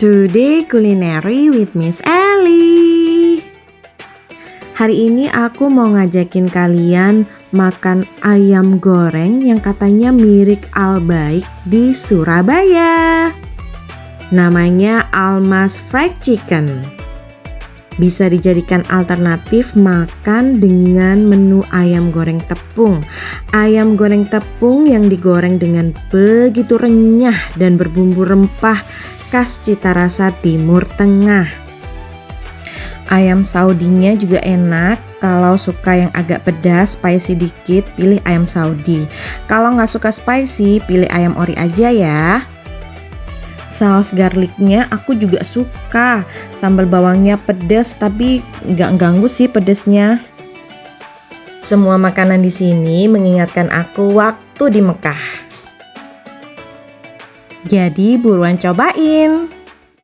Today Culinary with Miss Ellie. Hari ini aku mau ngajakin kalian makan ayam goreng yang katanya mirip Albaik di Surabaya. Namanya Almas Fried Chicken. Bisa dijadikan alternatif makan dengan menu ayam goreng tepung. Ayam goreng tepung yang digoreng dengan begitu renyah dan berbumbu rempah khas cita rasa Timur Tengah. Ayam Saudinya juga enak. Kalau suka yang agak pedas, spicy dikit, pilih ayam Saudi. Kalau nggak suka spicy, pilih ayam ori aja ya. Saus garlicnya aku juga suka. Sambal bawangnya pedas tapi nggak ganggu sih pedasnya. Semua makanan di sini mengingatkan aku waktu di Mekah. Jadi buruan cobain.